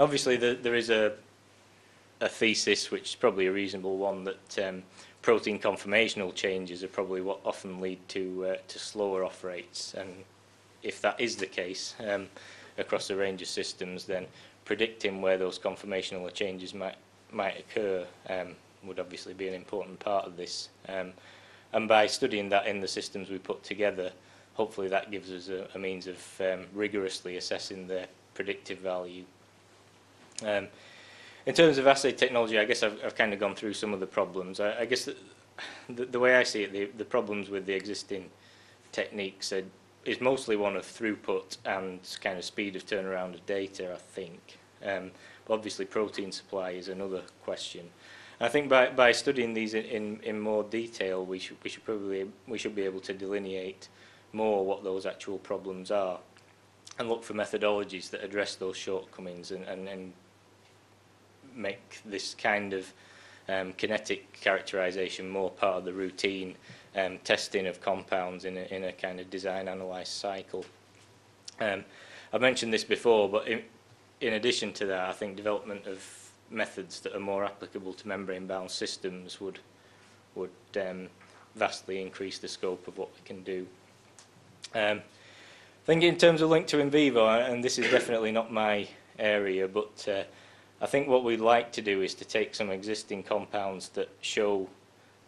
Obviously, there is a thesis, which is probably a reasonable one, that protein conformational changes are probably what often lead to slower off rates. And if that is the case across a range of systems, then predicting where those conformational changes might occur would obviously be an important part of this. And by studying that in the systems we put together, hopefully that gives us a means of rigorously assessing their predictive value. In terms of assay technology, I guess I've kind of gone through some of the problems. I guess the way I see it, the problems with the existing techniques is mostly one of throughput and kind of speed of turnaround of data, I think. But obviously protein supply is another question. I think by studying these in more detail, we should be able to delineate more what those actual problems are, and look for methodologies that address those shortcomings and make this kind of kinetic characterization more part of the routine testing of compounds in a kind of design analyze cycle. I've mentioned this before, but in addition to that, I think development of methods that are more applicable to membrane-bound systems would vastly increase the scope of what we can do. I think in terms of link to in vivo, and this is definitely not my area, but I think what we'd like to do is to take some existing compounds that show,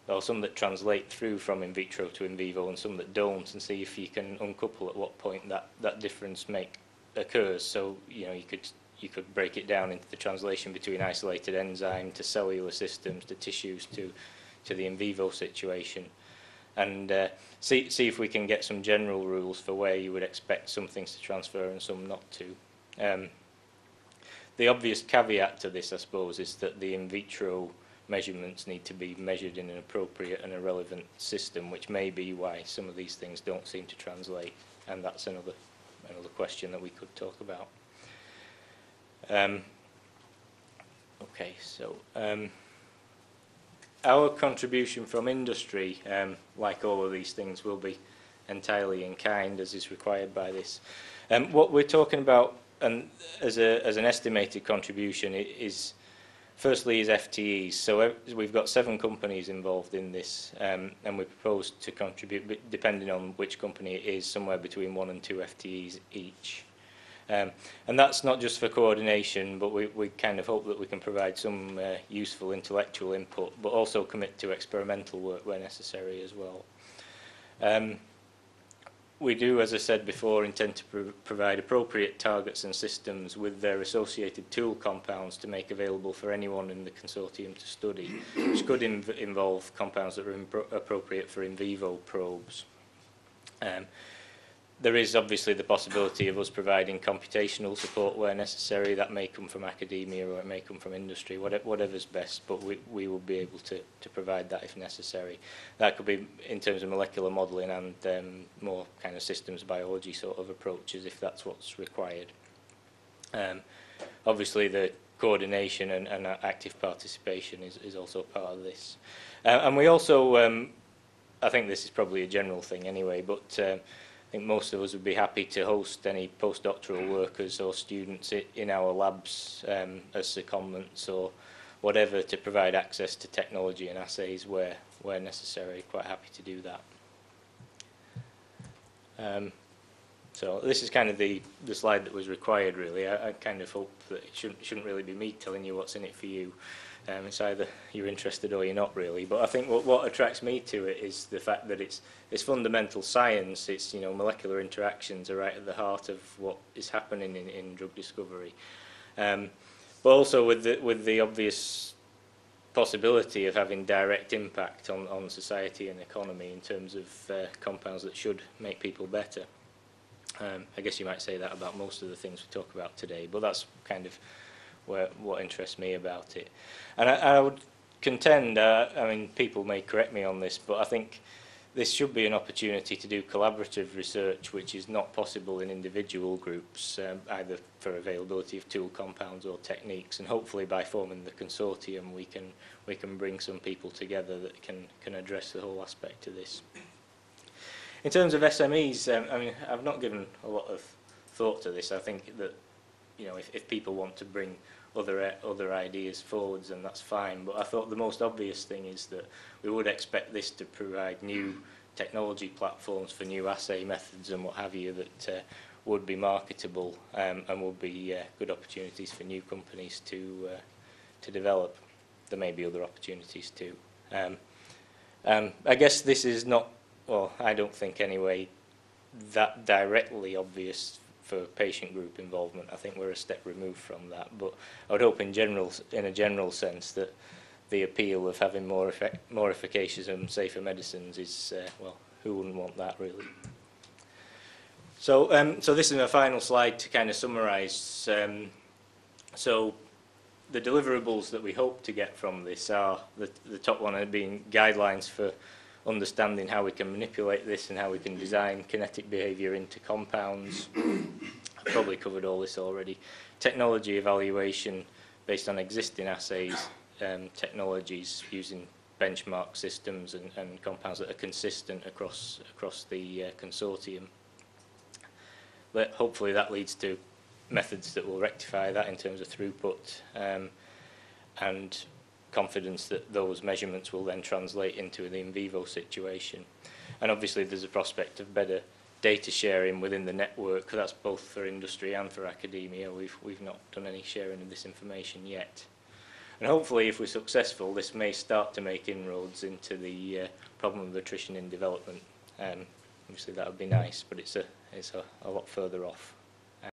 or some that translate through from in vitro to in vivo and some that don't, and see if you can uncouple at what point that difference occurs. So you could break it down into the translation between isolated enzyme to cellular systems to tissues to the in vivo situation, and see if we can get some general rules for where you would expect some things to transfer and some not to. The obvious caveat to this, I suppose, is that the in vitro measurements need to be measured in an appropriate and a relevant system, which may be why some of these things don't seem to translate, and that's another question that we could talk about. Okay, so our contribution from industry, like all of these things, will be entirely in kind, as is required by this. What we're talking about, and as an estimated contribution, is firstly is FTEs. So we've got 7 companies involved in this, and we propose to contribute, depending on which company it is, somewhere between 1 and 2 FTEs each. And that's not just for coordination, but we kind of hope that we can provide some useful intellectual input, but also commit to experimental work where necessary as well. We do, as I said before, intend to provide appropriate targets and systems with their associated tool compounds to make available for anyone in the consortium to study, which could involve compounds that are appropriate for in vivo probes. There is obviously the possibility of us providing computational support where necessary. That may come from academia or it may come from industry, whatever's best, but we will be able to provide that if necessary. That could be in terms of molecular modelling and more kind of systems biology sort of approaches if that's what's required. Obviously the coordination and active participation is also part of this. And we also, I think this is probably a general thing anyway, but I think most of us would be happy to host any postdoctoral workers or students in our labs as secondments or whatever to provide access to technology and assays where necessary. Quite happy to do that. So this is kind of the slide that was required really. I kind of hope that it shouldn't really be me telling you what's in it for you. It's either you're interested or you're not really. But I think what attracts me to it is the fact that it's fundamental science. It's molecular interactions are right at the heart of what is happening in drug discovery. But also with the obvious possibility of having direct impact on society and economy in terms of compounds that should make people better. I guess you might say that about most of the things we talk about today, but that's kind of what interests me about it. And I would contend, I mean, people may correct me on this, but I think this should be an opportunity to do collaborative research, which is not possible in individual groups, either for availability of tool compounds or techniques. And hopefully, by forming the consortium, we can bring some people together that can address the whole aspect of this. In terms of SMEs, I mean, I've not given a lot of thought to this. I think that you know, if people want to bring other ideas forwards, then that's fine. But I thought the most obvious thing is that we would expect this to provide new technology platforms for new assay methods and what have you that would be marketable and would be good opportunities for new companies to develop. There may be other opportunities too. I guess this is not, well, I don't think anyway, that directly obvious for patient group involvement. I think we're a step removed from that, but I would hope in a general sense that the appeal of having more efficacious and safer medicines is, well, who wouldn't want that really? So this is my final slide to kind of summarise. So the deliverables that we hope to get from this are, the top one being guidelines for understanding how we can manipulate this and how we can design kinetic behaviour into compounds. I've probably covered all this already. Technology evaluation based on existing assays, technologies using benchmark systems and compounds that are consistent across the consortium. But hopefully that leads to methods that will rectify that in terms of throughput and confidence that those measurements will then translate into the in vivo situation. And obviously there's a prospect of better data sharing within the network. That's both for industry and for academia. We've not done any sharing of this information yet. And hopefully if we're successful, this may start to make inroads into the problem of attrition in development. Obviously that would be nice, but it's a lot further off.